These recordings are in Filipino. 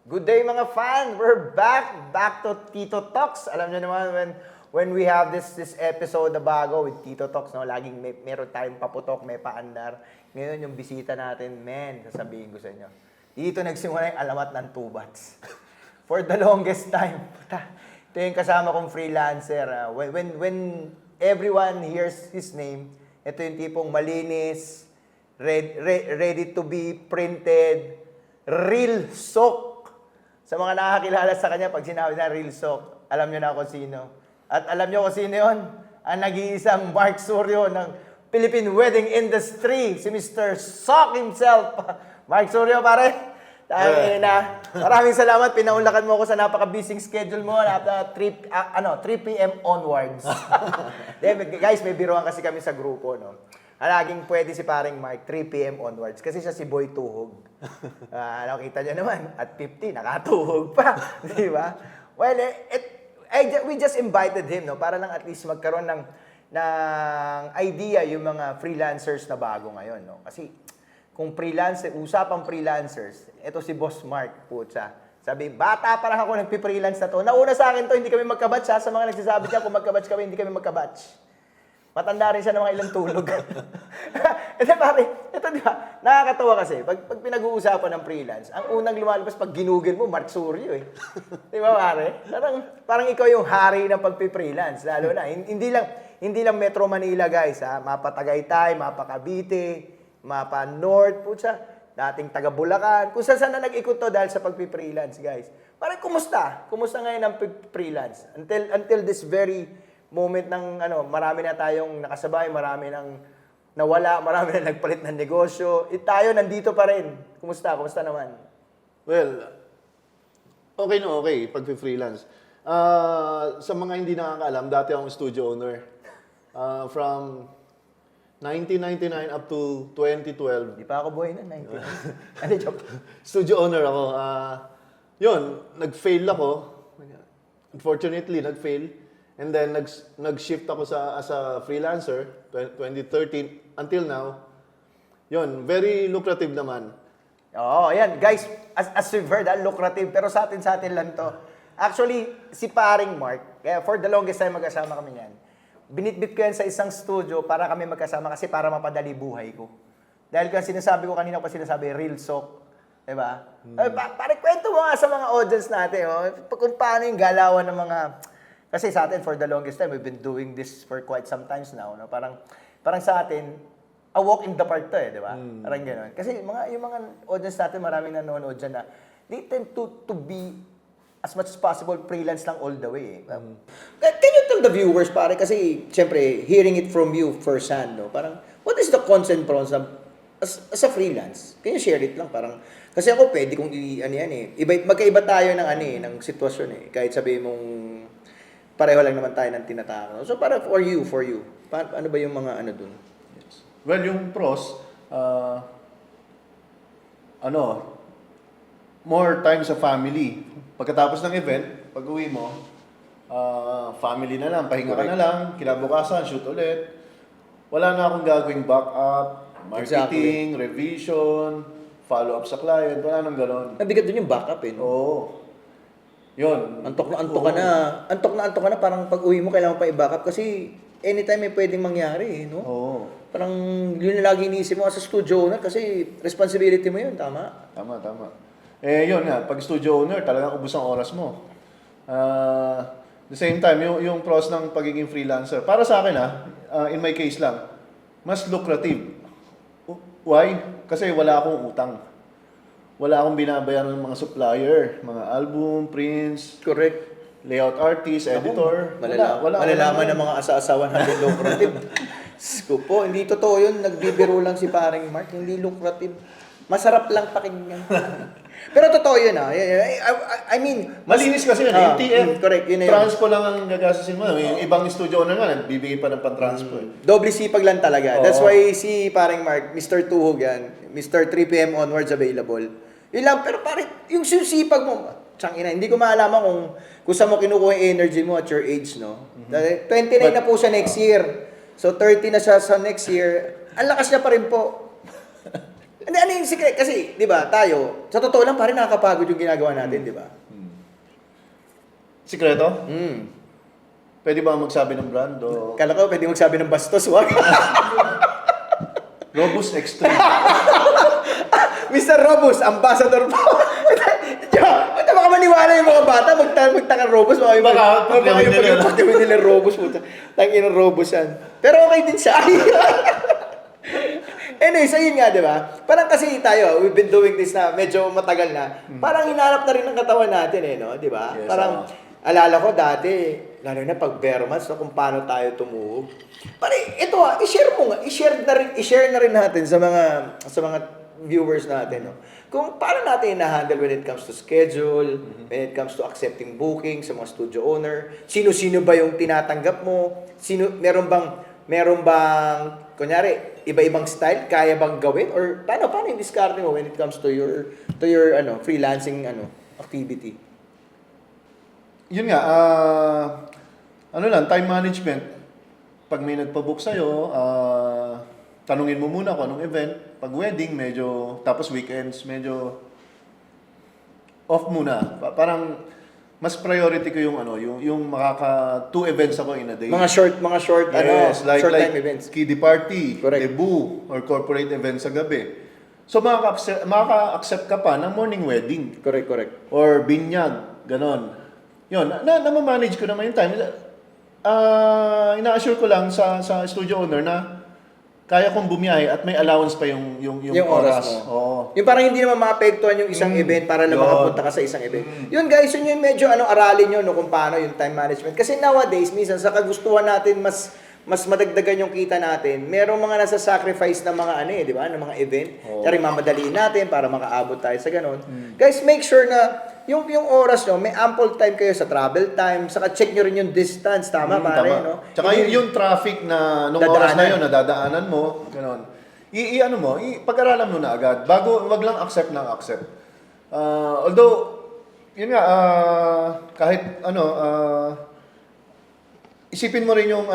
Good day mga fan! We're back to Tito Talks. Alam niyo naman when we have this episode na bago with Tito Talks, no, laging meron tayong paputok, may paandar. Ngayon yung bisita natin, sasabihin ko sa inyo. Dito nagsimula yung alamat ng tubats. For the longest time. Ito yung kasama kong freelancer. When everyone hears his name, ito yung tipong malinis, ready to be printed, real sock. Sa mga nakakilala sa kanya, pag sinabi na real sock, alam nyo na kung sino. At alam nyo kung sino yun? Ang nag-iisang Mark Suryo ng Philippine wedding industry, si Mr. Sock himself. Mark Suryo, pare. Maraming salamat. Pinaunlakan mo ako sa napaka-busy schedule mo at 3 p.m. onwards. Guys, may biruan kasi kami sa grupo, no? Laging pwede si paring Mark 3 p.m. onwards kasi siya si Boy Tuhog. Nakita niyo naman, at 50, nakatuhog pa. Di ba? Well, we just invited him, no? Para lang at least magkaroon ng idea yung mga freelancers na bago ngayon, no? Kasi kung usapang freelancers, ito si Boss Mark, putsa. Sabi, bata pa lang ako nagpi-freelance na to. Nauna sa akin to, hindi kami magkabatch ha. Sa mga nagsasabi niya, kung magkabatch kami, hindi kami magkabatch. Matanda rin siya ng mga ilang tulog. Ito pare, ito di ba? Nakakatawa kasi, pag pinag-uusapan ng freelance, ang unang lumalabas pag ginugin mo, Mark Suryo eh. Di ba pare? Parang ikaw yung hari ng pagpi-freelance. Lalo na, hindi lang Metro Manila guys ha. Mapa Tagaytay, Mapa Cavite, Mapa North, putsa, dating taga Bulacan. Kung saan na nag-ikot to dahil sa pagpi-freelance guys. Parang kumusta? Kumusta ngayon ang freelance? Until this very moment ng marami na tayong nakasabay, marami nang nawala, marami na nagpalit ng negosyo. Tayo nandito pa rin. Kumusta? Kumusta naman? Well, okay na okay pag-freelance. Sa mga hindi nakakaalam, dati akong studio owner. From 1999 up to 2012. Di pa ako buhay na, 19. Ano, joke? Studio owner ako. Yun, nag-fail ako. Unfortunately, nag-fail. And then, nag-shift ako as a freelancer, 2013, until now. Yun, very lucrative naman. Oo, ayan. Guys, as we've heard, lucrative. Pero sa atin lang to. Actually, si paring Mark, for the longest time magkasama kami yan. Binitbit ko yan sa isang studio para kami magkasama kasi para mapadali buhay ko. Dahil kung sinasabi ko kanina real sock. Diba? Pare, kwento mo nga sa mga audience natin, kung paano yung galawan ng mga... Kasi sa atin, for the longest time, we've been doing this for quite some times now. No? Parang sa atin, a walk in the park to di ba? Parang gano'n. Kasi yung mga audience natin, maraming nanonood dyan na they tend to be as much as possible freelance lang all the way. Can you tell the viewers, pare, kasi siyempre, hearing it from you firsthand, no? Parang, what is the cons and pros as a freelance? Can you share it lang? Parang, kasi ako pwede kong magkaiba tayo ng sitwasyon Kahit sabihin mong, pareho lang naman tayo ng tinatako. So, para for you, ano ba yung mga dun? Yes. Well, yung pros, more time sa family. Pagkatapos ng event, pag uwi mo, family na lang, pahinga ka na lang, kinabukasan, shoot ulit. Wala na akong gagawing backup, marketing, revision, follow-up sa client, wala nang gano'n. Nabigat dun yung backup no? Oo. Yun. Antok na antok ka na, parang pag uwi mo, kailangan pa i-backup kasi anytime may pwedeng mangyari, no? Oo. Parang yun na lagi iniisip mo as a studio owner kasi responsibility mo yun, tama? Tama. Yun nga, pag studio owner, talagang ubos ang oras mo. The same time, yung pros ng pagiging freelancer, para sa akin in my case lang, mas lucrative. Why? Kasi wala akong utang. Wala akong binabayaran ng mga supplier, mga album, prints, Correct. layout artist, editor. Malalaman ng mga asa-asawan natin lucrative. Po, hindi totoo yun. Nagbibiro lang si paring Mark. Hindi lucrative. Masarap lang pakinggan. Pero totoo yun I mean... Malinis kasi yun. ATM. Correct. Yun na yun. Transpo lang ang gagasasin mo. Yung ibang studio owner nga, nagbibigay pa ng pan-transpo. Doble sipag lang talaga. That's why si paring Mark, Mr. Tuhog yan, Mr. 3 p.m. onwards available. Yun lang, pero pare, yung sipag mo, hindi ko maalaman kung saan mo kinukuha yung energy mo at your age, no? 29 na po siya next year. So 30 na siya sa next year. Ang lakas niya pa rin po. Hindi, ano yung secret? Kasi, di ba, tayo, sa totoo lang, parang nakakapagod yung ginagawa natin, di ba? Sikreto? Hmm. Pwede ba magsabi ng brand o Kala ko, pwede magsabi ng bastos, wag. Robust Extreme? Mr. Robus, ambassador po. Ito baka maniwala yung mga bata, magtaka Robus. Baka pagdawin nila. Pagdawin nila Robus. Tangin ng Robus yan. Pero okay din siya. Anyway, so yun nga, di ba? Parang kasi tayo, we've been doing this na medyo matagal na. Parang hinanap na rin ng katawan natin eh, no? Di ba? Yes, Parang, alala ko dati, lalo na pag bare months, no, kung paano tayo tumuhog. Parang, ito i-share mo nga, i-share na rin natin sa mga viewers natin, no? Kung paano natin na-handle when it comes to schedule, when it comes to accepting booking sa mga studio owner, sino-sino ba yung tinatanggap mo, meron bang, kunyari, iba-ibang style, kaya bang gawin? Or paano yung discard mo when it comes to your freelancing activity? Yun nga, time management. Pag may nagpa-book sa'yo, tanungin mo muna kung anong event. Pag wedding, tapos weekends, medyo off muna. Parang, mas priority ko yung makaka 2 events ako in a day. Mga short Yes, short like time events. kiddie party, Correct. debut, or corporate events sa gabi. So, makaka-accept ka pa ng morning wedding. Correct. Or binyag, ganon. Yun, na-manage ko naman yung time. Ina-assure ko lang sa studio owner na kaya kong bumiyahe at may allowance pa yung oras oras. mo. Oo. Yung parang hindi naman maapektuhan yung isang event para lang Yun. makapunta ka sa isang event. Yun guys, yun yung medyo aralin nyo kung paano yung time management. Kasi nowadays, minsan sa kagustuhan natin mas madagdagan yung kita natin, merong mga nasa sacrifice na mga di ba? Na mga event. Kaya mamadaliin natin para makaabot tayo sa ganon. Guys, make sure na yung oras nyo, may ample time kayo sa travel time, saka check nyo rin yung distance, tama pare, Tama. no? Tsaka yung traffic na nung oras na yun, nadadaanan mo, ganon. Pag-aralan mo na agad, bago, wag lang accept. Although, yun nga, kahit isipin mo rin yung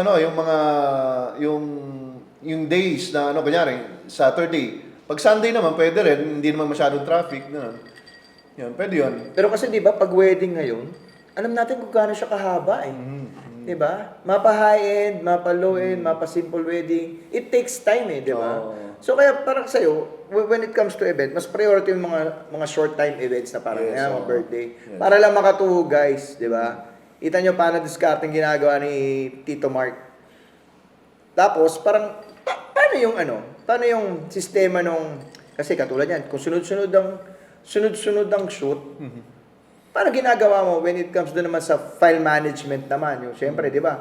yung days na kunyari Saturday. Pag Sunday naman pwede rin, hindi naman masyadong traffic, gano'n. Yan, pwede yun. Pero kasi 'di ba pag wedding ngayon, alam natin kung gaano siya kahaba eh. 'Di ba? Mapa high-end, mapa low-end, mapa simple wedding. It takes time eh, 'di ba? So kaya parang sa'yo, when it comes to event, mas priority yung mga short time events na parang mga birthday. Yes. Para lang makatuho guys, 'di ba? Kita nyo paano discarding ginagawa ni Tito Mark. Tapos parang paano yung sistema nung kasi katulad yan, kung sunod-sunod ang shoot. Paano ginagawa mo when it comes doon naman sa file management naman? Yung syempre, 'di ba?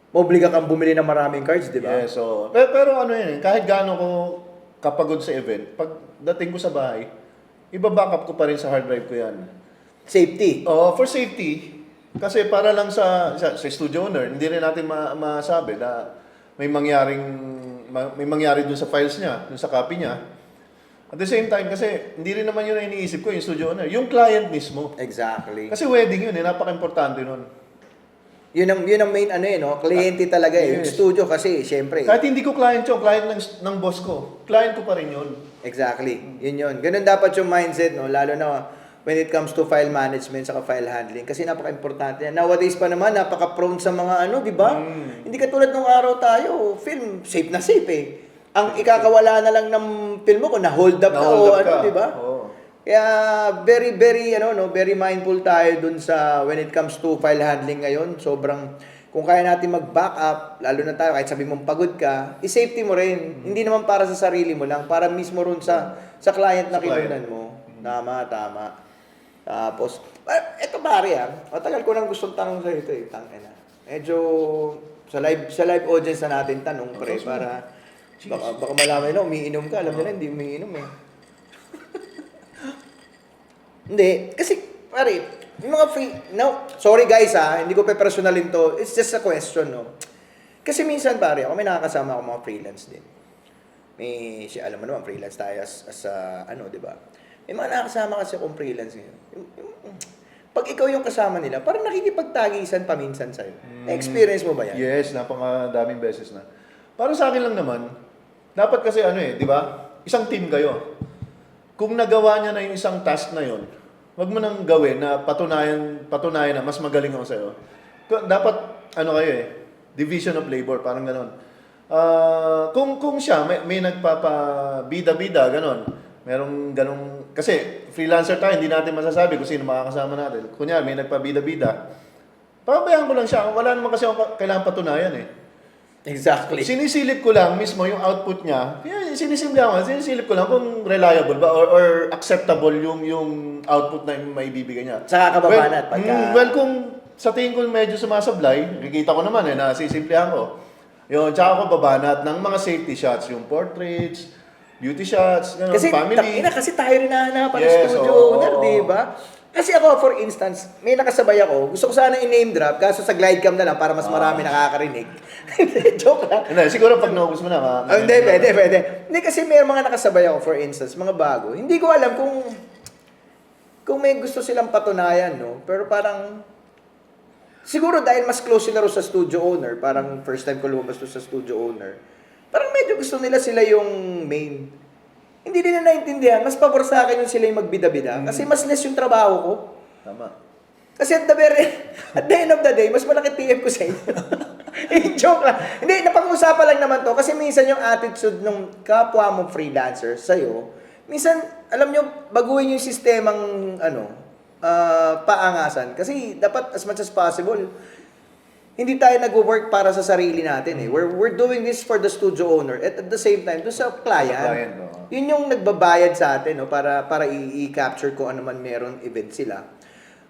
Obliga kang bumili ng maraming cards, 'di ba? Yes, so pero kahit gaano ko kapagod sa event, pag dating ko sa bahay, iba-backup ko pa rin sa hard drive ko 'yan. Safety. For safety. Kasi para lang sa studio owner, hindi rin natin masabi na may mangyari dun sa files niya, dun sa copy niya. At the same time, kasi hindi rin naman yun ang iniisip ko, yung studio owner. Yung client mismo. Exactly. Kasi wedding yun, napaka-importante nun. Yun ang main kliyente talaga eh. Yung Yes. studio kasi, syempre. Kahit hindi ko client yun, client ng boss ko. Client ko pa rin yun. Exactly. Yun. Ganun dapat yung mindset, no? Lalo na when it comes to file management saka file handling. Kasi napaka-importante yan. Nowadays pa naman, napaka-prone sa mga di ba? Hindi katulad nung araw tayo, film, safe na safe eh. Ang ikakawala na lang ng film mo kung na-hold up ka o di ba? Oo. Kaya very, very, very mindful tayo dun sa when it comes to file handling ngayon. Sobrang, kung kaya natin mag-back up, lalo na tayo, kahit sabi mong pagod ka, i-safety mo rin. Hindi naman para sa sarili mo lang, para mismo rin sa client na kinunan mo. Tama. Tapos, eto pare matagal ko nang gustong tanong sa ito eh, tangina. Medyo, sa live audience na natin tanong, pre, para, baka malaman umiinom ka, alam nila, hindi umiinom eh. Hindi, kasi, pare, yung mga sorry guys hindi ko pe-personalin to, it's just a question, no? Kasi minsan, pare, may nakakasama ako mga freelance din. Alam mo naman, freelance tayo as di ba? May mga nakakasama kasi akong freelance ngayon. Pag ikaw yung kasama nila, parang nakikipagtagisan paminsan sa'yo. Na-experience mo ba yan? Yes, napakadaming beses na. Para sa akin lang naman, dapat kasi di ba? isang team kayo. Kung nagawa niya na yung isang task na yon, wag mo nang gawin na patunayan na mas magaling ako sa'yo. Dapat, ano kayo division of labor, parang ganon. Kung siya, may nagpapabida-bida, ganon. Merong ganong, kasi freelancer tayo, hindi natin masasabi kung sino makakasama natin. Kunya, may nagpabida-bida. Pabayaan ko lang siya. Wala naman kasi ako kailangan patunayan Exactly. Sinisilip ko lang mismo yung output niya. Sinisilip ko lang kung reliable ba or acceptable yung output na may bibigay niya. Saka kababanat Well, kung sa tingin ko medyo sumasablay, nakikita ko naman na sisimplihan ko. Yun, tsaka ko babanat ng mga safety shots, yung portraits, beauty shots, ganun, kasi, family. kasi tayo rin nahanapan ng Yes, studio owner, di ba? Kasi ako, for instance, may nakasabay ako, gusto ko sana i-name drop, kaso sa glide cam na lang para mas marami nakakarinig. Joke lang. Hindi, siguro pag naubos mo na. Hindi, pwede. Hindi kasi may mga nakasabay ako, for instance, mga bago. Hindi ko alam kung may gusto silang patunayan, no? Pero parang, siguro dahil mas close sila ro sa studio owner, parang first time ko lumabas to sa studio owner, parang medyo gusto nila sila yung main. Hindi nila naintindihan, mas pabor sa akin yung sila yung magbida-bida. Kasi mas less yung trabaho ko. Tama. Kasi at the end of the day, mas malaki TF ko sa inyo. Joke lang. Hindi, napag-usapan lang naman to. Kasi minsan yung attitude ng kapwa mong freelancer sa'yo, minsan, alam nyo, baguhin yung sistemang, paangasan. Kasi dapat as much as possible, hindi tayo nag-work para sa sarili natin We're doing this for the studio owner at the same time, doon sa client. Yun yung nagbabayad sa atin para i-capture ko ano man meron event sila.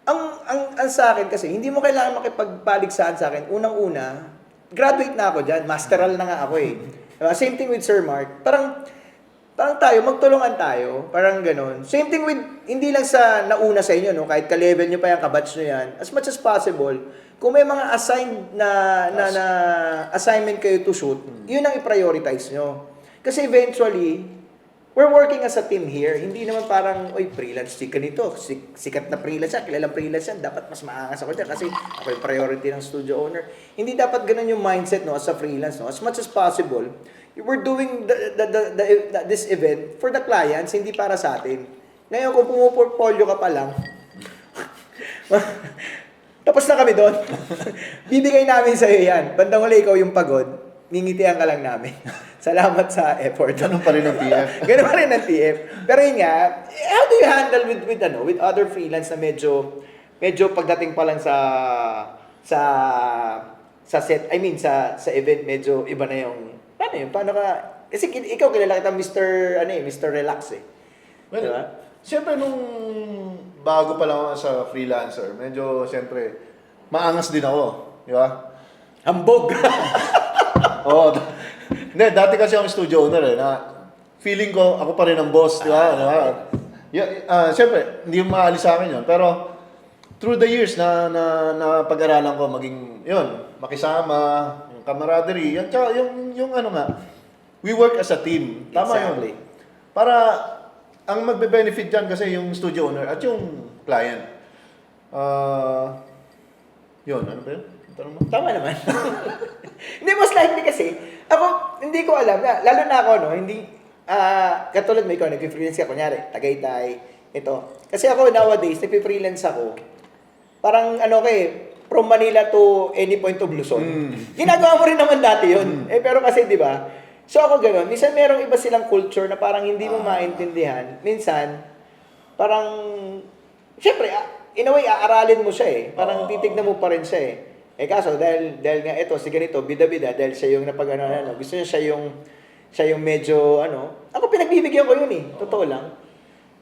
Ang sa akin kasi, hindi mo kailangan makipagpaligsahan sa akin. Unang-una, graduate na ako dyan. Masteral na nga ako Same thing with Sir Mark. Parang tayo, magtulungan tayo. Parang ganun. Same thing with, hindi lang sa nauna sa inyo, no? Kahit ka-level nyo pa yan, kabatch nyo yan. As much as possible, kung may mga assigned na assignment kayo to shoot, yun ang i-prioritize nyo. Kasi eventually, we're working as a team here. Hindi naman parang, oy, freelance si ganito. Sikat na freelance yan, kilalang freelance yan. Dapat mas maangas ako dyan kasi ako yung priority ng studio owner. Hindi dapat ganun yung mindset, no, as a freelance, no. As much as possible, we're doing this event for the clients, hindi para sa atin. Ngayon, kung pumuportfolio ka pa lang, tapos na kami doon. Bibigay namin sa'yo yan. Bandang huli, ikaw yung pagod. Ngingitian ka lang namin. Salamat sa effort. Ganun pa rin ang TF. Ganun pa rin ang TF. Pero yun nga, how do you handle with other freelance na medyo pagdating pa lang sa set, sa event, medyo iba na yung, paano yun? Paano ka, kasi ikaw kilala kita Mr. Relax Well, diba? siyempre nung bago pa lang ako sa freelancer, medyo siyempre maangas din ako, di ba? Hambog! Oo. Hindi, dati kasi ako studio owner na feeling ko ako pa rin ang boss, di ba? Siyempre, hindi yung maalis sa akin yun. Pero through the years na pag-aralan ko maging yun, makisama, yung camaraderie, yan, tsaka yung we work as a team. Tama Exactly. yun. Para ang magbe-benefit dyan kasi yung studio owner at yung client. Yun, ano ba yun? Tanong mo? Tama naman. Hindi, most likely kasi, ako, hindi ko alam, lalo na ako, no, hindi, katulad mo ikaw, nag-freelance ka, kunyari, Tagaytay, ito. Kasi ako, nowadays, nag-freelance ako, parang, from Manila to any point of Luzon. Ginagawa mo rin naman dati yun. Pero kasi, di ba, so ako gano'n, minsan merong iba silang culture na parang hindi mo maintindihan. Minsan, parang, syempre, in a way, aaralin mo siya Parang titignan mo pa rin siya kaso, dahil nga ito, si ganito, bida-bida, dahil siya yung gusto niya siya yung medyo, ako pinagbibigyan ko yun totoo lang.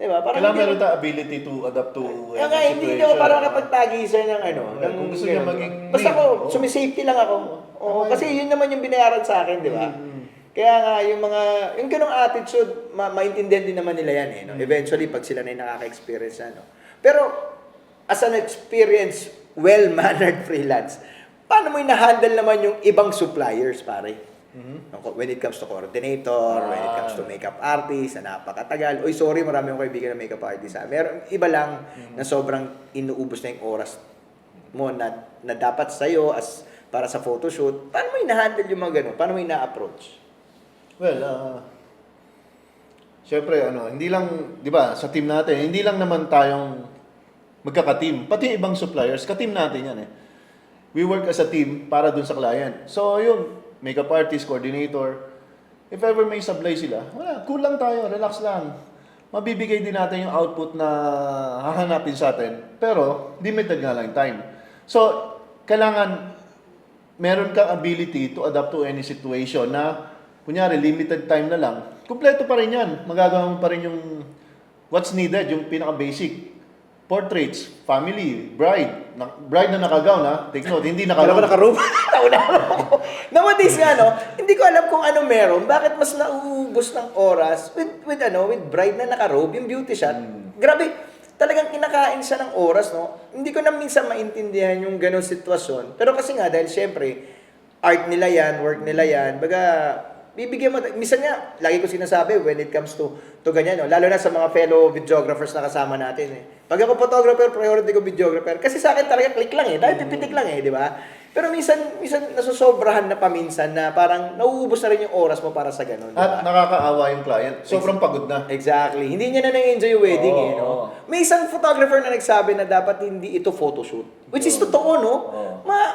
Diba? Parang kailangan meron tayo ability to adapt to situation. Hindi ako parang kapagtagisan ng kung gusto niya maging basta ako, sumisafety lang ako. Oo, kasi yun naman yung binayaran sa akin, di ba? Kaya nga, yung ganong attitude, maintindihan din naman nila yan Eventually, pag sila na yung nakaka-experience Pero, as an experience, well-mannered freelance, paano mo ina-handle naman yung ibang suppliers, pare? When it comes to coordinator, when it comes to makeup artist, na napakatagal. Oy, sorry, marami akong kaibigan na makeup artist. Meron iba lang na sobrang inuubos na yung oras mo na dapat sa'yo as para sa photoshoot. Paano mo ina-handle yung mga ganun? Paano mo ina-approach? Well, syempre, hindi lang, di ba, sa team natin, hindi lang naman tayong magkaka-team. Pati yung ibang suppliers, ka-team natin yan eh. We work as a team para dun sa client. So, yung makeup artist, coordinator, if ever may supply sila, wala, cool lang tayo, relax lang. Mabibigay din natin yung output na hahanapin sa atin. Pero, limited nga lang yung time. So, kailangan meron kang ability to adapt to any situation na, kunyari, limited time na lang, kumpleto pa rin yan. Magagawa mo pa rin yung what's needed, yung pinaka-basic. Portraits, family, bride. Bride na naka-gown ha. Take note, hindi naka-gown. Naka-robe. Nauna ako. Nowadays nga, no, hindi ko alam kung ano meron. Bakit mas nauubos ng oras with bride na naka-robe, yung beauty shot. Grabe, talagang kinakain siya ng oras, no? Hindi ko na minsan maintindihan yung ganong sitwasyon. Pero kasi nga, dahil syempre, art nila yan, work nila yan, baga, bibigyan mo, minsan nga, lagi ko sinasabi when it comes to ganyan, no? Lalo na sa mga fellow videographers na kasama natin, eh. Pag ako photographer, priority ko videographer. Kasi sa akin talaga click lang eh, dahil pipitik lang eh, di ba? Pero minsan nasusobrahan na paminsan na parang nauubos na rin yung oras mo para sa ganun. At nakakaawa yung client. Sobrang pagod na. Exactly. Hindi niya na nang-enjoy yung wedding eh, no? May isang photographer na nagsabi na dapat hindi ito photoshoot. Which is totoo, no?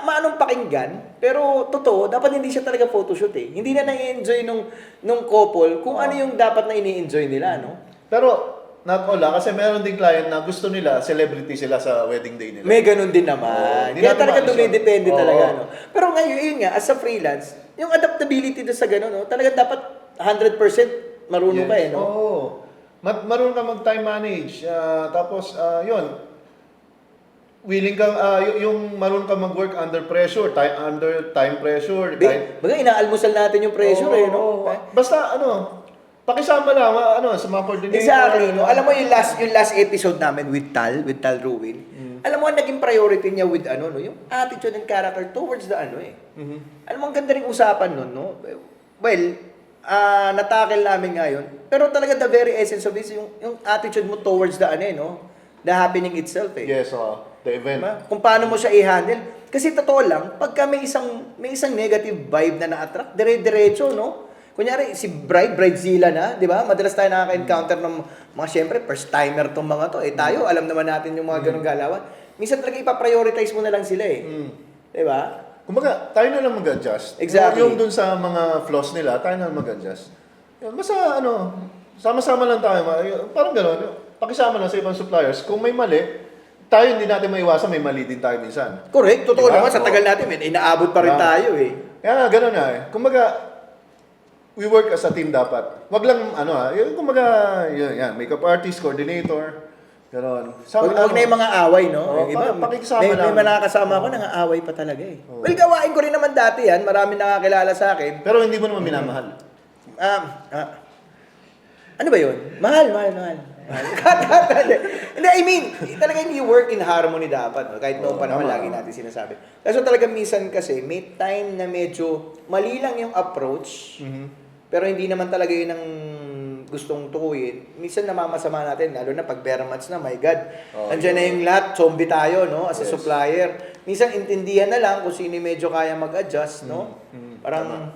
Maanong pakinggan, pero totoo, dapat hindi siya talaga photoshoot eh. Hindi na nang-enjoy nung couple kung ano yung dapat na ini-enjoy nila, no? Pero, not all kasi meron din client na gusto nila, celebrity sila sa wedding day nila. May ganun din naman. Hindi Kaya natin talaga maalis yun. dumidepende Oo. talaga, no? Pero ngayon, yun nga, as a freelance, yung adaptability doon sa ganun, no? Talaga dapat 100% marunong ka eh, no? Oo. Marunong ka mag-time manage. Tapos, yun, willing kang, yung marunong ka mag-work under pressure, under time pressure. Baga, inaalmusal natin yung pressure eh, no? Basta, pakisama lang, sa mga coordinator. Exactly, no? Alam mo yung last episode namin with Tal Ruin. Alam mo ang naging priority niya with no, yung attitude and character towards the Alam mo ang ganda ring usapan nun, no? Well, natakil namin ngayon. Pero talaga the very essence of this yung attitude mo towards the no? The happening itself eh. Yes, the event. Diba? Kung paano mo siya i-handle. Kasi totoo lang, pagka may isang negative vibe na na-attract, dire-diretso, no? Kunyari, si bridezilla na, di ba? Madalas tayo nakaka-encounter ng mga, syempre, first-timer tong mga to. Eh, tayo, alam naman natin yung mga ganong galawan. Minsan talaga ipaprioritize mo na lang sila eh. Di ba? Kumbaga, tayo na lang mag-adjust. Exactly. Yung dun sa mga flaws nila, tayo na lang mag-adjust. Basta, sama-sama lang tayo. Parang gano'n. Pakisama lang sa ibang suppliers. Kung may mali, tayo hindi natin maiwasan, may mali din tayo minsan. Correct. Totoo Diba? naman, sa tagal natin, inaabot pa rin tayo eh. Kaya nga, gano'n na eh. Kumbaga, we work as a team dapat. Wag lang, yung kumbaga, yan, makeup artist, coordinator, gano'n. Huwag na yung mga away, no? Oo, Yung iba, pakikisama may lang. mga nakakasama ko, nangaaway pa talaga eh. Well, gawain ko rin naman dati yan. Marami nakakilala sa akin. Pero hindi mo naman minamahal. Ano ba yun? Mahal. Hindi, I mean, talagang you work in harmony dapat. No? Kahit noong panahon, lagi natin sinasabi. Kaso talaga minsan kasi, may time na medyo mali lang yung approach, pero hindi naman talaga yun ang gustong tukuyin. Minsan namamasama natin, lalo na pag bare months na, my God. Andiyan na yung lahat, zombie tayo, no? As a supplier. Minsan, intindihan na lang kung sino medyo kaya mag-adjust, no? Parang,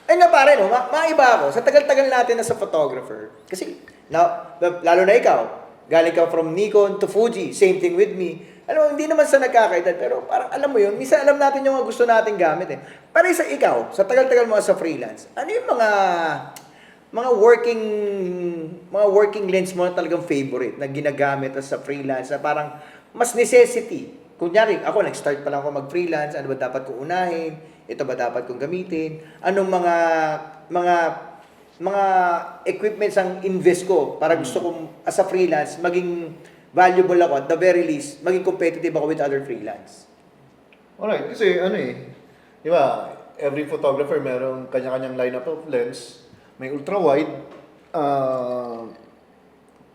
ay nga pare, no? Maiba ako. Sa tagal-tagal natin na sa photographer. Kasi, lalo na ikaw, galing ka from Nikon to Fuji, same thing with me. Alam mo, hindi naman sa nagkakaedad, pero parang alam mo yun, minsan alam natin yung mga gusto nating gamit eh. Para sa ikaw, sa tagal-tagal mo sa freelance, ano yung mga working lens mo na talagang favorite na ginagamit as sa freelance na parang mas necessity? Kunyari, ako nag-start pa lang ako mag-freelance, ano ba dapat kong unahin? Ito ba dapat kong gamitin? Anong mga equipments ang invest ko para gusto kong as a freelance maging valuable ako at the very least maging competitive ako with other freelance. Alright, kasi di ba, every photographer merong kanya-kanyang lineup of lens. May ultra-wide,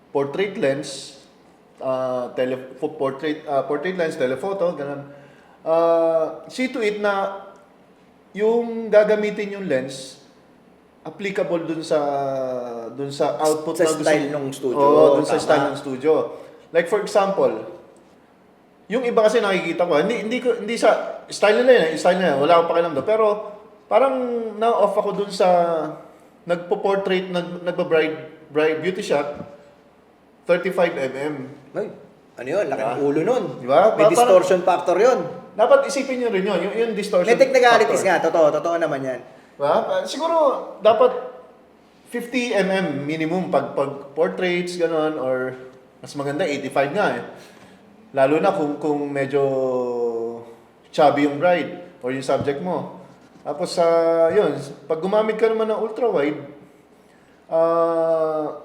portrait lens, portrait lens, telephoto, ganun. See to it na yung gagamitin yung lens applicable dun sa output Sa na gusto style ng studio. dun sa Tama. style ng studio. Like for example, yung iba kasi nakikita ko, hindi sa style nila yan, wala akong pakialam doon. Pero parang na-off ako dun sa nagpo-portrait, nagba-bride bright beauty shot, 35mm. Ay, ano yun? Laki ng Diba? ulo nun. Diba? May distortion factor yun. Dapat isipin nyo rin yun, yung distortion May technicalities factor. nga. Totoo naman yan. Diba? Siguro, dapat 50mm minimum pag portraits, gano'n, or mas maganda, 85 nga eh. Lalo na kung medyo chubby yung bride or yung subject mo. Tapos, yun, pag gumamit ka naman ng ultra-wide,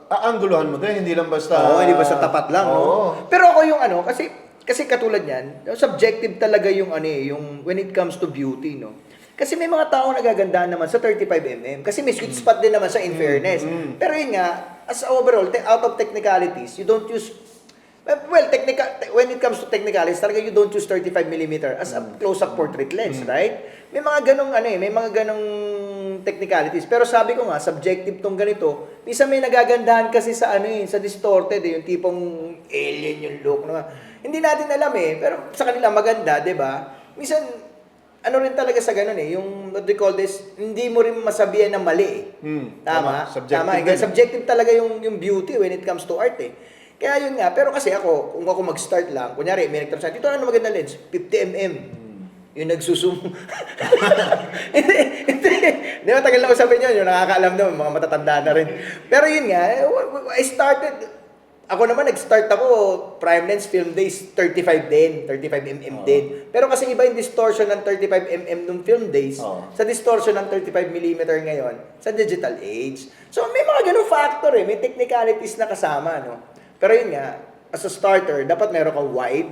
aanggulohan mo din, hindi lang basta... Oo, hindi basta tapat lang, no? Oo. Pero ako yung ano, kasi katulad niyan, subjective talaga yung ano eh, yung when it comes to beauty, no? Kasi may mga tao nagagandahan naman sa 35mm. Kasi may sweet spot din naman sa in fairness. Pero yun nga, as overall, out of technicalities, you don't use... Well, when it comes to technicalities, talaga you don't use 35mm as a close-up portrait lens, right? May mga ganong ano eh, may mga ganong technicalities. Pero sabi ko nga, subjective tong ganito. Minsan may nagagandahan kasi sa ano eh, sa distorted eh, yung tipong alien yung look. No? Hindi natin alam eh, pero sa kanila maganda, 'di ba? Minsan ano rin talaga sa ganun eh, yung what they call this, hindi mo rin masabihan na mali eh. Tama? Subjective din. Subjective talaga yung beauty when it comes to art eh. Kaya yun nga, pero kasi ako, kung ako mag-start lang, kunyari, may nagtanong dito ano maganda lens? 50mm. Yung nagsusum. Hindi. Di ba, tagal na usapin yun, yung nakakaalam na, mga matatanda na rin. Pero yun nga, ako naman, nag-start ako, prime lens film days, 35mm din. Pero kasi iba yung distortion ng 35mm nung film days, sa distortion ng 35mm ngayon, sa digital age. So, may mga ganun factor eh, may technicalities na kasama, no? Pero yun nga, as a starter, dapat meron kang wide,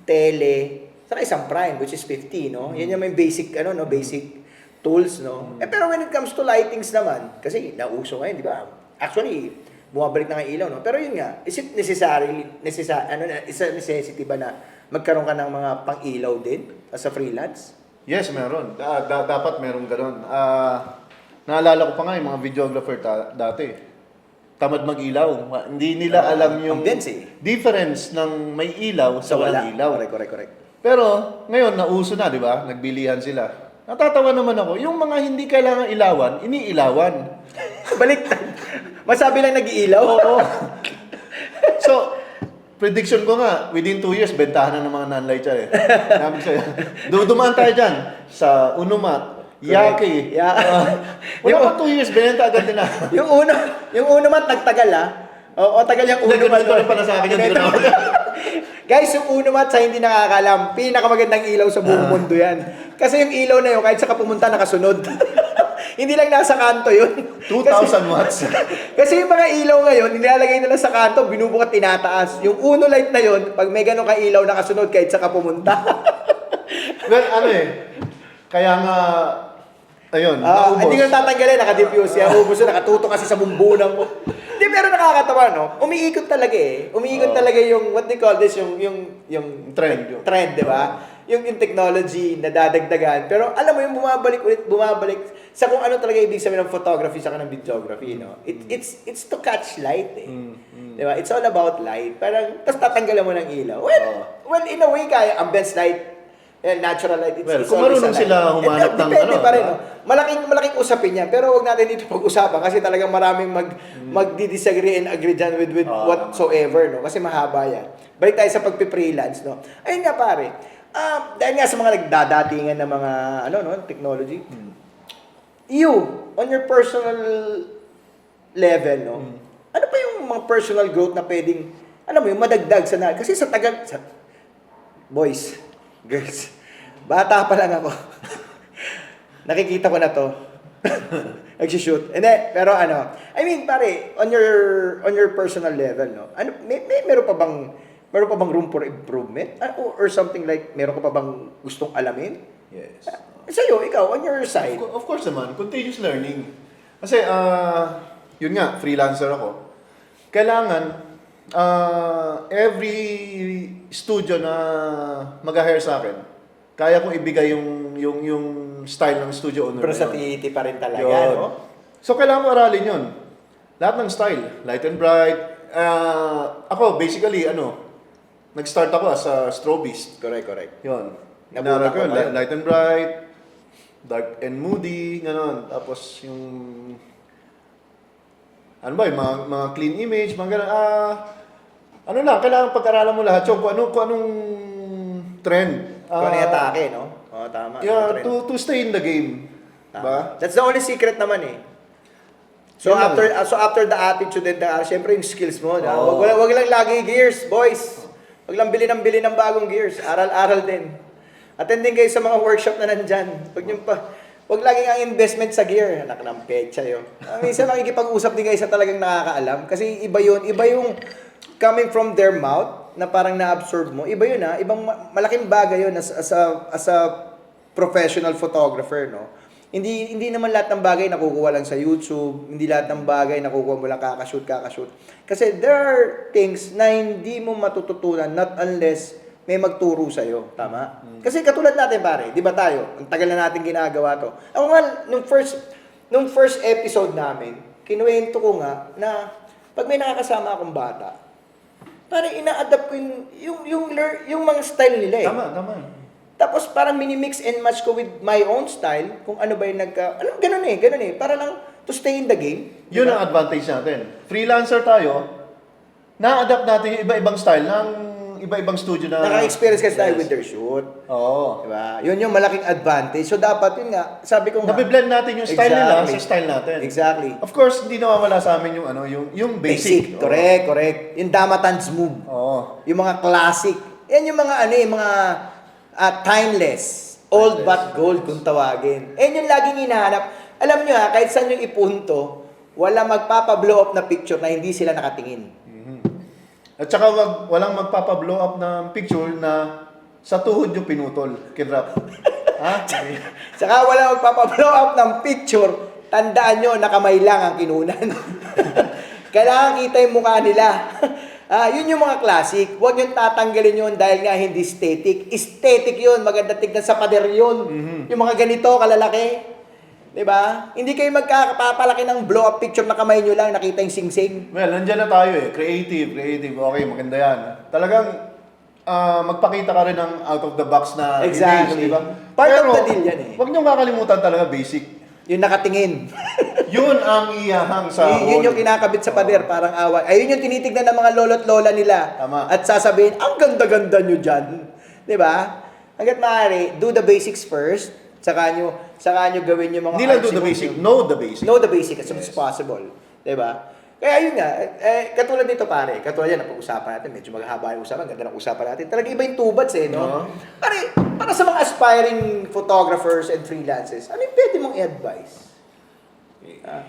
tele, saka isang prime, which is 50, no? Yan yung may basic, basic tools, no? Pero when it comes to lightings naman, kasi nauso ngayon, di ba? Actually, bumabalik na nga ilaw, no? Pero yun nga, is it is a necessity ba na magkaroon ka ng mga pang-ilaw din as a freelance? Yes, meron. Dapat meron gano'n. Naalala ko pa nga yung mga videographer dati. Tamad mag-ilaw. Hindi nila alam yung difference ng may ilaw sa walang ilaw. Correct. Pero ngayon, nauso na, di ba? Nagbilihan sila. Natatawa naman ako. Yung mga hindi kailangan ilawan, iniilawan. Baliktad. Masabi lang nag-iilaw? Oo. So, prediction ko nga, within 2 years, bentahan na ng mga non-light yan eh. Namin sa'yo. Dumaan tayo dyan sa Unumat, Yaki. Wala pa 2 years, binenta agad nila. yung Unumat nagtagal Oo, tagal yung Unumat. Nagkaroon ko rin pala sa akin yung ginawa. Guys, yung Unumat sa hindi nakakalam, pinakamagandang ilaw sa buong mundo yan. Kasi yung ilaw na yun, kahit sa pumunta, nakasunod. Hindi lang nasa kanto yun. 2,000 watts. Kasi yung mga ilaw ngayon, nilalagay nila sa kanto, binubukat tinataas. Yung Uno light na yun, pag may ganun ka ilaw nakasunod kahit sa pumunta. Well, kaya nga, ayun, naubos. Hindi ko tatanggalin, nakadifuse yan. Ubus yun, nakatuto kasi sa bumbunan mo. Hindi, pero nakakatawa, no? Umiikot talaga eh. Umiikot talaga yung, what they call this, yung trend. Trend, di ba? Yung technology na dadagdagan. Pero alam mo yung bumabalik sa kung ano talaga ibig sabihin ng photography sa ng videography, no? It's to catch light eh. Di ba? It's all about light. Parang, tapos tatanggalan mo ng ilaw. Well, in a way, kaya ambience light, natural light. It's kung marunong sila humanap ng depende pa rin, no? Malaking usapin yan. Pero wag natin dito pag-usapan kasi talagang maraming magdi-disagree and agree dyan with whatsoever, no? Kasi mahaba yan. Balik tayo sa pagpi-freelance, no? Ayun nga pare. Dahil nga sa mga nagdadatingan ng mga technology, you, on your personal level, no? Ano pa yung mga personal growth na pwedeng, madagdag sa kasi sa tagal, boys, girls, bata pa lang ako. Nakikita ko na to. Nag-shoot. Hindi, pero pare, on your personal level, no? Meron pa bang room for improvement? Or something like, meron ka pa bang gustong alamin? Yes. Sa'yo, ikaw, on your side. Of course naman, continuous learning. Kasi, yun nga, freelancer ako. Kailangan, every studio na mag-hire sa akin, kaya kong ibigay yung style ng studio owner. Versatility pa rin talaga, yun. no? So, kailangan mo aralin yun. Lahat ng style, light and bright. Ako, basically, nag-start ako as a strobist. Correct. Yun. Nabuta ko ba? Light and bright, dark and moody, gano'n. Tapos yung ano ba, yung mga clean image, mga ganun. Ano lang, kailangan pag-aralan mo lahat yung kung anong trend. Kung ano yung atake, no? Oo, tama. Yeah, Yung trend. to stay in the game. Tama. Diba? That's the only secret naman eh. So Yun lang. after the attitude and syempre yung skills mo, na. Oo. Wag lang lagi gears, boys. Wag lang bili ng bagong gears. Aral-aral din. Attend din kayo sa mga workshop na nandyan. Wag laging ang investment sa gear. Anak ng pecha yun. Minsan makikipag-usap din kayo sa talagang nakakaalam. Kasi iba yun. Iba yung coming from their mouth na parang na-absorb mo. Iba yun ha. Ibang malaking bagay yun as a professional photographer, no? Hindi naman lahat ng bagay nakukuha lang sa YouTube. Hindi lahat ng bagay nakukuha mo lang kakashoot. Kasi there are things na hindi mo matututunan not unless may magturo sa'yo. Tama? Kasi katulad natin pare, di ba tayo? Ang tagal na natin ginagawa to. Ako nga, nung first episode namin, kinuwento ko nga na pag may nakakasama akong bata, parang ina-adapt ko yung mga style nila eh. Tama. Tapos parang mini-mix and match ko with my own style, kung ano ba yung ganun eh. Para lang to stay in the game. Yun Diba? ang advantage natin. Freelancer tayo, na-adapt natin yung iba-ibang style ng iba-ibang studio na... Naka-experience kasi tayo with their shoot. Oo. Diba? Yun yung malaking advantage. So dapat yun nga, sabi ko nga. Nabiblend natin yung style nila sa style natin. Exactly. Of course, hindi nawawala sa amin yung basic. Oo. Correct. Yung Damatans move. Oo. Yung mga classic. Yan yung mga mga timeless. Old but gold kung tawagin. Yan yung laging hinahanap. Alam nyo kahit saan yung ipunto, wala magpapa-blow up na picture na hindi sila nakatingin. At saka walang magpapa-blow up ng picture na sa tuhod yung pinutol, kinrap. Ha? Saka wala magpapa-blow up ng picture, tandaan nyo, nakamay lang ang kinunan. Kailangan kita yung mukha nila. Yun yung mga classic. Huwag nyo tatanggalin yun dahil nga hindi static. Aesthetic yun. Maganda tignan sa pader yun. Yung mga ganito, kalalaki. Diba? Hindi kayo magkakapapalaki ng blow-up picture na kamay nyo lang, nakita yung sing-sing. Well, nandiyan na tayo eh. Creative. Okay, maganda yan. Talagang magpakita ka rin ng out of the box na Exactly. image, di ba? Part Pero, of the deal yan eh. Huwag niyong kakalimutan talaga basic. Yung nakatingin. Yun ang iyahang sa Yun yung kinakabit sa pader, parang away. Ayun yung tinitignan ng mga lolo't lola nila. Tama. At sasabihin, ang ganda-ganda nyo dyan. Diba? Hanggat maaari, do the basics first. Saka nyo gawin yung mga... Hindi lang do the artsy basic, moves. know the basic. Know the basic as much as possible. Diba? Kaya yun nga, katulad nito pare, katulad yan, napag-usapan natin, medyo maghahaba yung usapan, ganda ng usapan natin. Talaga iba yung tubats eh, no? Para sa mga aspiring photographers and freelancers, ano yung pwede mong i-advise?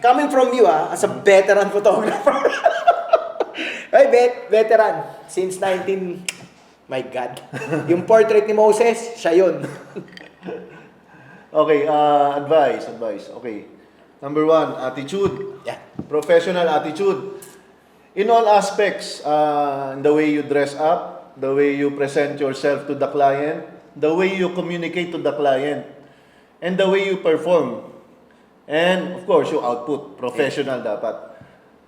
Coming from you, as a veteran photographer. Ay, veteran. Since 19... My God. Yung portrait ni Moses, siya yun. Okay, advice. Okay. Number 1, attitude. Yeah. Professional attitude. In all aspects, the way you dress up, the way you present yourself to the client, the way you communicate to the client, and the way you perform. And of course, yung output, professional dapat.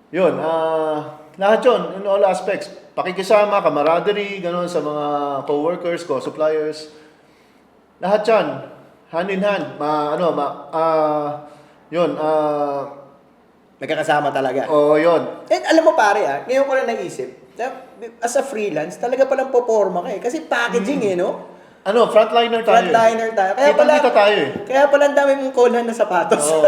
Yun, lahat yun, in all aspects. Pakikisama, camaraderie, gano'n sa mga co-workers, co-suppliers. Lahat yan, hand in hand. Nagkakasama talaga. Yun. And alam mo pare, ngayon ko lang naisip, as a freelance, talaga palang poporma ka eh. Kasi packaging no? Frontliner tayo. Frontliner tayo. Kita tayo eh. Kaya pala ang dami mong kunan na sapatos. Oo.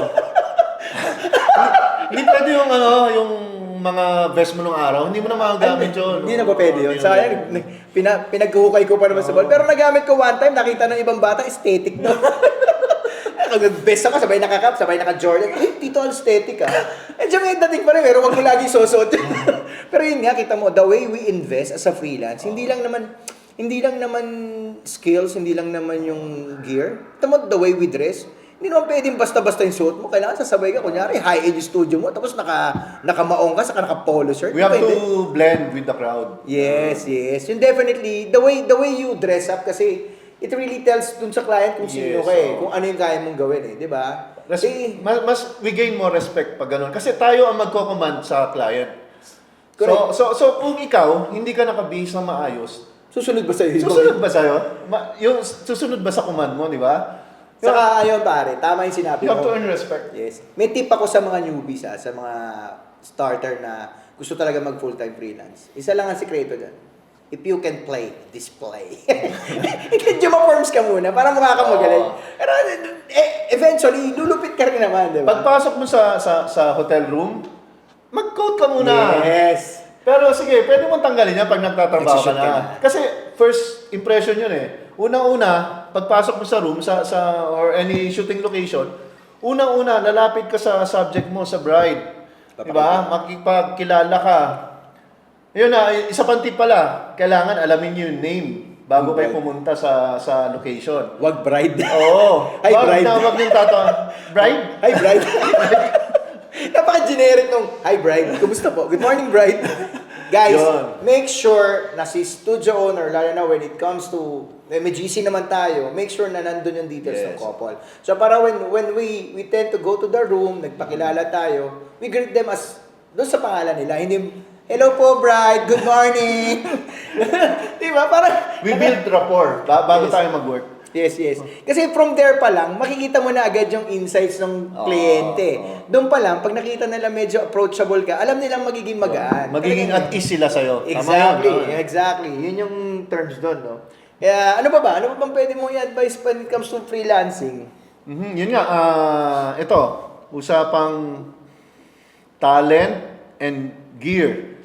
Hindi pwede yung mga vest mo nung araw, hindi mo na magagamit yun. Hindi na ba pwede yun? Sayang, pinaghuhukay ko pa naman sa ball. Pero nagamit ko one time, nakita ng ibang bata, aesthetic no? Best ako, sabay nakakap, sabay naka-Jordan. Tito, aesthetic Diyan may dating pa rin, pero wag mo lagi susot. Pero yun nga, kita mo, the way we invest as a freelance, hindi lang naman skills, hindi lang naman yung gear. Kita mo, the way we dress, hindi naman pwedeng basta-basta yung suot mo. Kailangan sasabay ka, kunyari, high-end studio mo, tapos nakamaong ka, saka naka-polo shirt. We have to blend with the crowd. Yes. Yun definitely, the way you dress up kasi, it really tells dun sa client kung sino ka kung ano yung kaya mong gawin di ba? We gain more respect pag ganun. Kasi tayo ang magko-command sa client. Correct. So kung ikaw, hindi ka nakabihis na maayos, Susunod ba sa'yo? Susunod ba sa command mo, di ba? Saka ayun pare, tama yung sinabi You have mo. to earn respect. Yes. May tip ako sa mga newbies sa mga starter na gusto talaga mag full-time freelance, isa lang ang sikreto dyan. If you can play, display. Forms ka muna para mukha kang magaling. Pero eventually, lulupit ka rin naman, di ba? Pagpasok mo sa hotel room, mag-coat ka muna. Yes. Pero sige, pwede mong tanggalin yan pag nagtatrabaho ka Nagsushoot ka na. na. Kasi first impression yun eh. Unang-una, pagpasok mo sa room, or any shooting location, unang-una, lalapit ka sa subject mo, sa bride. Diba? Makipagkilala ka. Yun na, isa pang tip pala, kailangan alamin nyo yung name bago kayo pumunta sa location. Wag bride. Oo. Hi, bride. Wag yung bride? Hi, bride. Napaka-generic nung, hi, bride. Kumusta po? Good morning, bride. Guys, Yun. make sure na si studio owner, lalo na when it comes to, may GC naman tayo, make sure na nandun yung details ng Yes. couple. So para when we tend to go to the room, nagpakilala tayo, we greet them as, doon sa pangalan nila, hindi, hello po, bride, good morning. Diba? Parang, We build rapport bago Yes. tayo mag-work. Yes, yes. Kasi from there pa lang, makikita mo na agad yung insights ng kliyente. Doon pa lang, pag nakita nila medyo approachable ka, alam nilang magiging magaan. Magiging Talagang- at ease sila sa'yo. Tama Exactly, yun, no? exactly. Yun yung terms doon, no? Kaya, ano pa ba? Ano pa bang pwede mong i-advise when it comes to freelancing? Yun nga, ito, usapang talent and gear.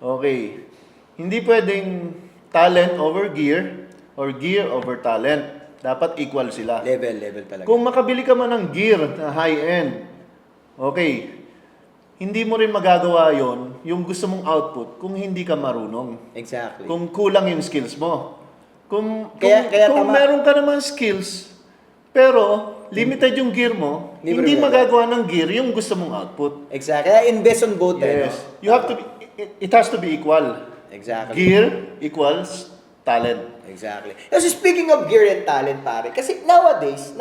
Okay. Hindi pwedeng talent over gear or gear over talent. Dapat equal sila. Level talaga. Kung makabili ka man ng gear na high-end, okay, hindi mo rin magagawa yon yung gusto mong output kung hindi ka marunong. Exactly. Kung kulang yung skills mo. Kung Kaya kung tama. meron ka naman skills, pero limited yung gear mo, Hindi mo hindi rin magagawa ng gear yung gusto mong output. Exactly. Kaya invest on both, Yes. no? You have to be, it has to be equal. Exactly. Gear equals talent. Exactly. Kasi speaking of gear and talent, pare, kasi nowadays,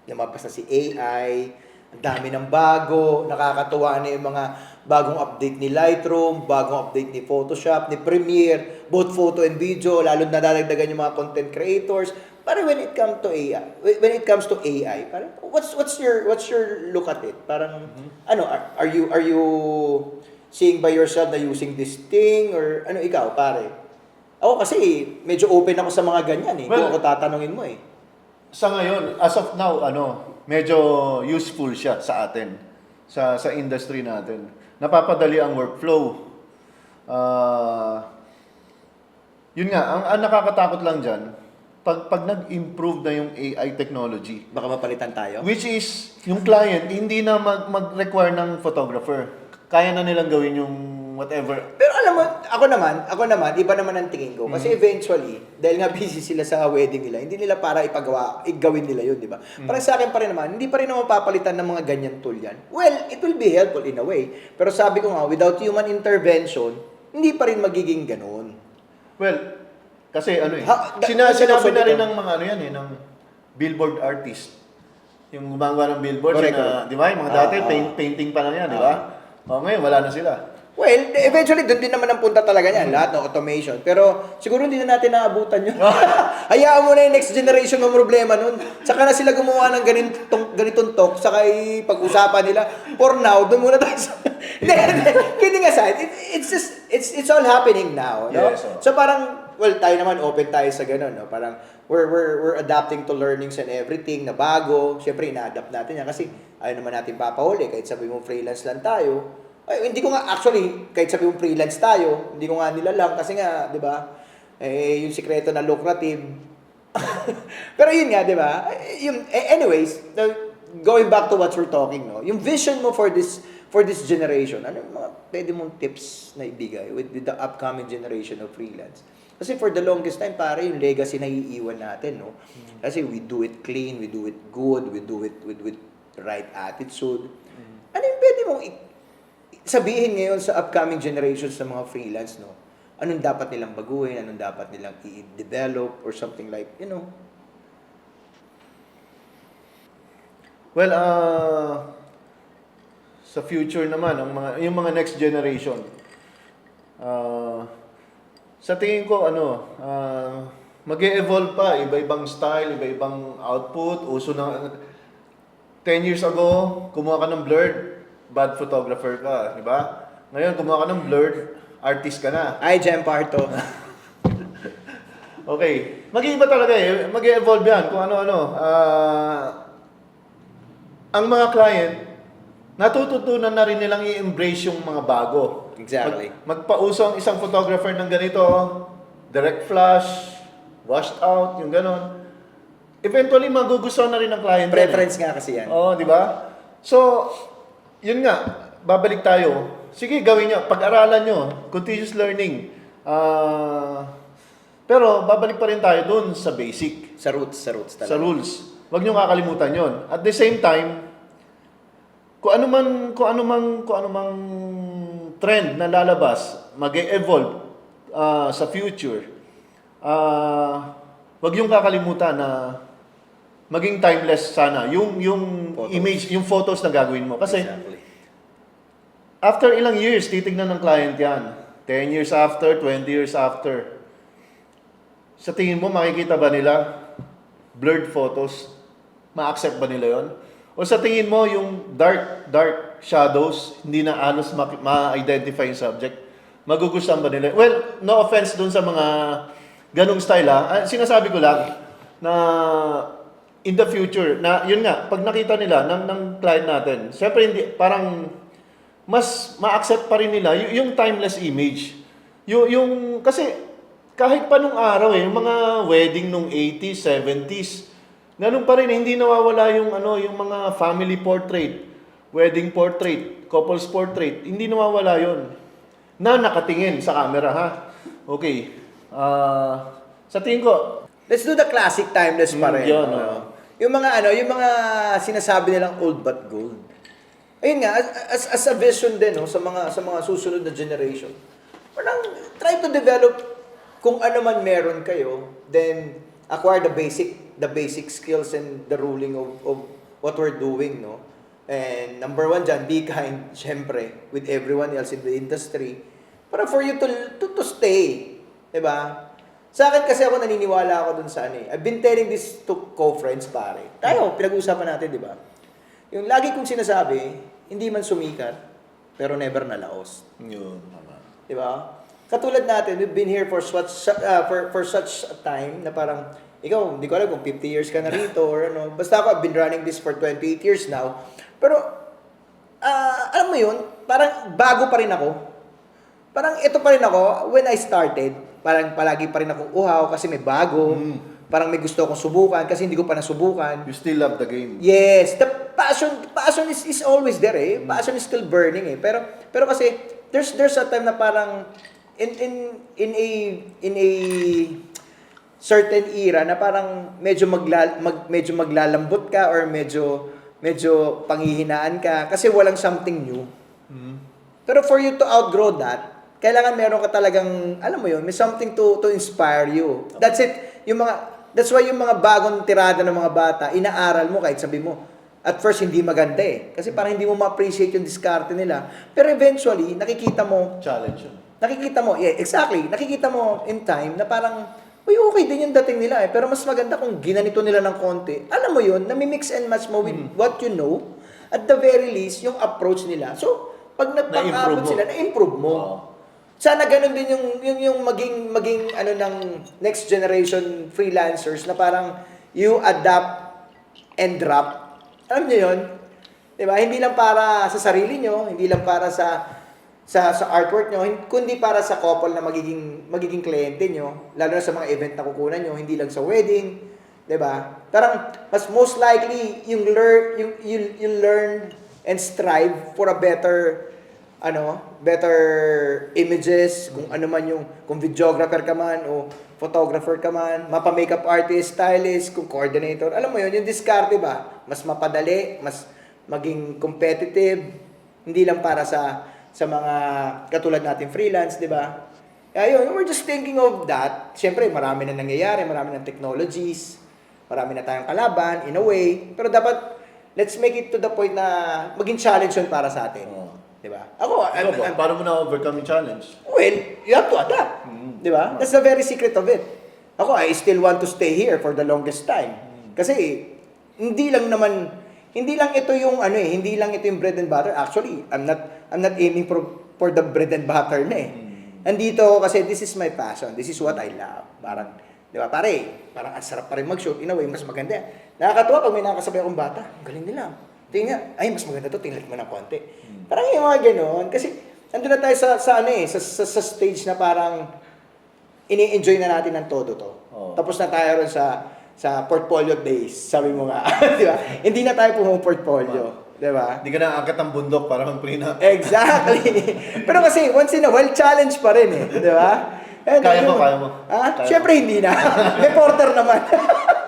lumabas na si AI, ang dami ng bago, nakakatuwa na yung mga bagong update ni Lightroom, bagong update ni Photoshop, ni Premiere, both photo and video, lalo na dadagdagan yung mga content creators. Para when it comes to AI, parang what's your look at it? Parang ano, are you seeing by yourself na using this thing or ano ikaw, pare? Ako kasi medyo open ako sa mga ganyan eh. Well, Kung ako tatanungin mo eh. Sa ngayon, as of now, medyo useful siya sa atin, sa industry natin. Napapadali ang workflow. Yun nga, ang nakakatakot lang dyan, pag nag-improve na yung AI technology, Baka mapalitan tayo. which is, yung client, hindi na mag-require ng photographer. Kaya na nilang gawin yung whatever. Pero alam mo, ako naman, iba naman ang tingin ko. Kasi eventually, dahil nga busy sila sa wedding nila, hindi nila para igawin nila yun, di ba? Parang sa akin pa rin naman, hindi pa rin naman mapapalitan ng mga ganyan tool yan. Well, it will be helpful in a way. Pero sabi ko nga, without human intervention, hindi pa rin magiging ganun. Well, kasi Sinabi sinabi na rin ng mga ng billboard artist. Yung gumagawa ng billboard, Correct. di ba? Yung mga dati, painting pa lang yan, di ba? Ngayon, wala na sila. Well, eventually, doon din naman ang punta talaga niyan, lahat ng automation. Pero siguro hindi na natin naabutan yun. Hayaan mo na yung next generation ng problema nun. Saka na sila gumawa ng ganitong talk, saka pag-usapan nila. For now, doon muna tayo sa... Kidding aside, it's all happening now. No? Yes, So parang, well, tayo naman, open tayo sa ganun. No? Parang, we're adapting to learnings and everything na bago. Siyempre, ina-adapt natin yan kasi ayaw naman natin papahuli. Kahit sabi mo freelance lang tayo, ay, hindi ko nga, actually, kahit sabi mong freelance tayo, hindi ko nga nilalang kasi nga, di ba, yung sikreto na lucrative. Pero yun nga, di ba? Anyways, going back to what we're talking, no? Yung vision mo for this generation, ano yung mga pwede mong tips na ibigay with the upcoming generation of freelance? Kasi for the longest time, pare, yung legacy na iiwan natin, no? Kasi we do it clean, we do it good, we do it with right attitude. Ano yung pwede mong sabihin ngayon sa upcoming generations ng mga freelance, no? Anong dapat nilang baguhin, anong dapat nilang i-develop or something like, Well, sa future naman, yung mga next generation, sa tingin ko, mag-e-evolve pa, iba-ibang style, iba-ibang output, uso na, 10 years ago, kumuha ka ng blurred, bad photographer ka, di ba? Ngayon, gumawa ka ng blurred, artist ka na. Ay, Jem Parto. Okay. Mag-iiba talaga eh. Mag-evolve yan kung ano-ano. Ang mga client, natututunan na rin nilang i-embrace yung mga bago. Exactly. Magpauso ang isang photographer ng ganito, direct flash, washed out, yung ganon. Eventually, magugustuhan na rin ng client. Preference nga kasi yan. Oo, di ba? So, yun nga, babalik tayo. Sige, gawin nyo. Pag-aralan nyo. Continuous learning. Pero, babalik pa rin tayo dun sa basic. Sa roots talaga. Sa rules. Huwag nyo kakalimutan yon. At the same time, kung ano mang trend na lalabas, mag-evolve sa future, huwag yung kakalimutan na maging timeless sana yung Photos. image, yung photos na gagawin mo. Kasi Exactly. after ilang years, titignan ng client yan. 10 years after, 20 years after. Sa tingin mo, makikita ba nila blurred photos? Ma-accept ba nila yon? O sa tingin mo, yung dark shadows, hindi na halos ma-identify yung subject, magugustuhan ba nila? Well, no offense dun sa mga ganong style sinasabi ko lang na in the future, na yun nga, pag nakita nila ng client natin, syempre hindi, parang mas ma-accept pa rin nila yung timeless image. Kasi kahit pa nung araw yung mga wedding nung 80s, 70s, ganun pa rin, hindi nawawala yung mga family portrait, wedding portrait, couples portrait, hindi nawawala yon na nakatingin sa camera, ha? Okay. Sa tingin ko, Let's do the classic timeless pa rin. yun, Yung mga sinasabi nilang old but gold. Ayun nga, as a vision din sa mga susunod na generation. Parang try to develop kung ano man meron kayo, then acquire the basic skills and the ruling of what we're doing, no? And number one dyan, be kind, syempre, with everyone else in the industry. Para for you to stay. Diba? Sa akin kasi ako naniniwala ako dun sa I've been telling this to co-friends, pare. Tayo, pinag-uusapan natin, di ba? Yung lagi kong sinasabi, hindi man sumikat, pero never nalaos. yun, tama. Di ba? Katulad natin, we've been here for such a time na parang, ikaw, hindi ko alam kung 50 years ka na rito or ano. Basta ako, I've been running this for 28 years now. Pero, alam mo yun, parang bago pa rin ako. Parang ito pa rin ako, when I started, parang palagi pa rin akong uhaw kasi may bago. Parang may gusto akong subukan kasi hindi ko pa nasubukan. You still love the game. Yes, the passion is always there eh. Passion is still burning eh. Pero kasi there's a time na parang in a certain era na parang medyo maglalambot ka or medyo panghihinaan ka kasi walang something new. Pero for you to outgrow that, kailangan meron ka talagang, alam mo yun, may something to inspire you. That's it. That's why yung mga bagong tirada ng mga bata, inaaral mo kahit sabi mo, at first hindi maganda eh. Kasi parang hindi mo ma-appreciate yung diskarte nila. Pero eventually, nakikita mo, Challenge yun. yeah, exactly. Nakikita mo in time na parang, uy, okay din yung dating nila eh. Pero mas maganda kung ginanito nila ng konti. Alam mo yun, nami-mix and match mo with what you know. At the very least, yung approach nila. So, pag nagpang-abot sila, na-improve mo. Oo. Sana ganun din yung maging ng next generation freelancers na parang you adapt and drop. Alam niyo yun? Diba? Hindi lang para sa sarili nyo, hindi lang para sa artwork nyo, kundi para sa couple na magiging kliyente nyo, lalo na sa mga event na kukunan nyo, hindi lang sa wedding, 'di ba? Parang mas most likely you learn and strive for a better images, kung ano man kung videographer ka man o photographer ka man, mapa-makeup artist, stylist, kung coordinator, alam mo yun, yung diskarte ba, mas mapadali, mas maging competitive, hindi lang para sa mga katulad natin freelance, di ba? Ayun, we're just thinking of that. Siyempre, marami na nangyayari, marami na technologies, marami na tayong kalaban, in a way, pero dapat, let's make it to the point na maging challenge yun para sa atin. Di ba? Ako, Paano mo na-overcome yung challenge? well, you have to adapt. Di ba? That's the very secret of it. Ako, I still want to stay here for the longest time. Kasi, hindi lang naman hindi lang ito yung ano eh, hindi lang ito yung bread and butter. Actually, I'm not aiming for the bread and butter na eh. Nandito ako kasi this is my passion. This is what I love. Parang, di ba, parang ang sarap pa rin mag-shoot. In a way, mas maganda. Nakakatuwa pag may nakasabay akong bata. Ang galing nila. Tingnan, ay, mas maganda to, tingnan mo ng konti. Parang yung mga gano'n. Kasi, andun na tayo sa ano eh, sa stage na parang ini-enjoy na natin ng todo to. Tapos na tayo ron sa portfolio days, sabi mo nga. Di ba? Hindi na tayo portfolio. Di ba? Hindi ka na angkat ng bundok para mag-prenup. Exactly. Pero kasi, once in a while, challenge pa rin eh. Di ba? Kaya mo. Ha? Siyempre hindi na. May porter naman.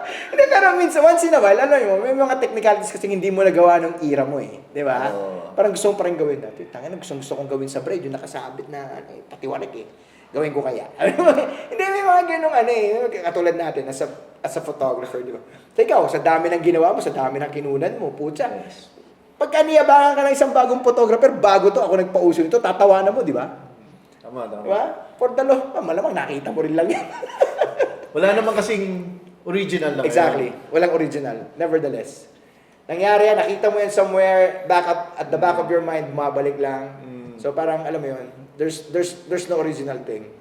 Hindi, pero minsan, once in a while, ano yun, may mga technicalities kasi hindi mo nagawa nung era mo eh. Di ba? Parang gusto mo pa rin gawin natin. Tangina, gusto kong gawin sa braid, yung nakasabit na, patiwarik eh. Gawin ko kaya. Hindi, may mga ganong ano eh. Katulad natin, as a photographer, di ba? So ikaw, sa dami ng ginawa mo, sa dami ng kinunan mo, putya. Yes. Pagka niyabangan ka ng isang bagong photographer, bago to, ako nagpauso nito, tatawanan mo, di ba? Tama. Di ba? For the law, malamang nakita mo rin lang yan. Wala naman kasing original lang. Exactly. Walang original. Nevertheless. Nangyari yan, nakita mo yan somewhere, at the back of your mind, bumabalik lang. So parang, alam mo yun, there's no original thing.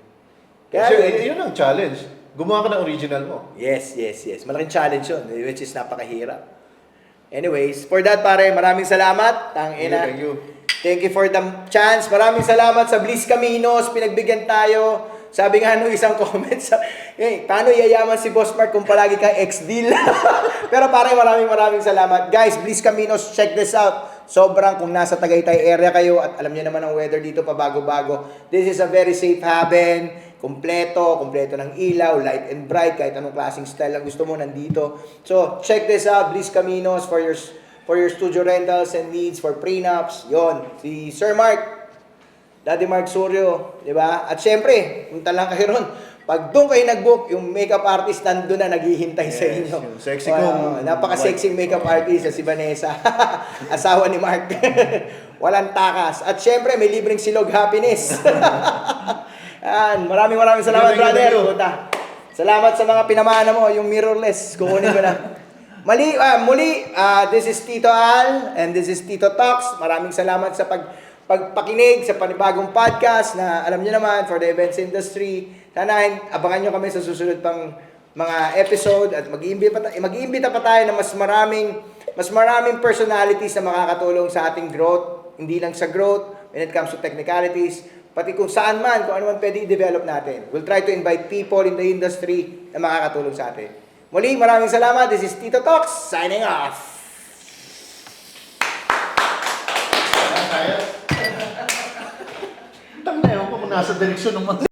Kasi yun ang challenge. Gumawa ka ng original mo. Yes. Malaking challenge yun, which is napakahirap. Anyways, for that pare, maraming salamat. Tangina. Thank you. Thank you for the chance. Maraming salamat sa Bliss Caminos. Pinagbigyan tayo. Sabi nga nung isang comment, paano yayaman si Boss Mark kung palagi kang ex-deal? Pero pare, maraming salamat. Guys, Bliss Caminos, check this out. Sobrang kung nasa Tagaytay area kayo at alam niyo naman ang weather dito pabago-bago. This is a very safe haven. Kompleto ng ilaw, light and bright, kahit anong klaseng style ang gusto mo nandito. So, check this out, Bliss Caminos for your studio rentals and needs for prenups. Yon, si Sir Mark, Daddy Mark Suryo, di ba? At syempre, punta lang kayo ron. Pag doon kayo nag-book, yung makeup artist nandun na naghihintay sa inyo. Yung sexy kong napaka-sexy makeup artist, si Vanessa. Asawa ni Mark. Walang takas. At syempre, may libreng silog happiness. Yan, maraming salamat, brother. Puta. Salamat sa mga pinamana mo, yung mirrorless. Kukunin ko na. Muli, this is Tito Al and this is Tito Talks. Maraming salamat sa pagpakinig sa panibagong podcast na alam niyo naman for the events industry. Sana abangan niyo kami sa susunod pang mga episode at mag-iimbita pa tayo na mas maraming personalities na makakatulong sa ating growth, hindi lang sa growth when it comes to technicalities, pati kung saan man, kung ano man pwede i-develop natin. We'll try to invite people in the industry na makakatulong sa atin. Muli, maraming salamat. This is Tito Talks, signing off. Tang na yun kung nasa direksyon ng mga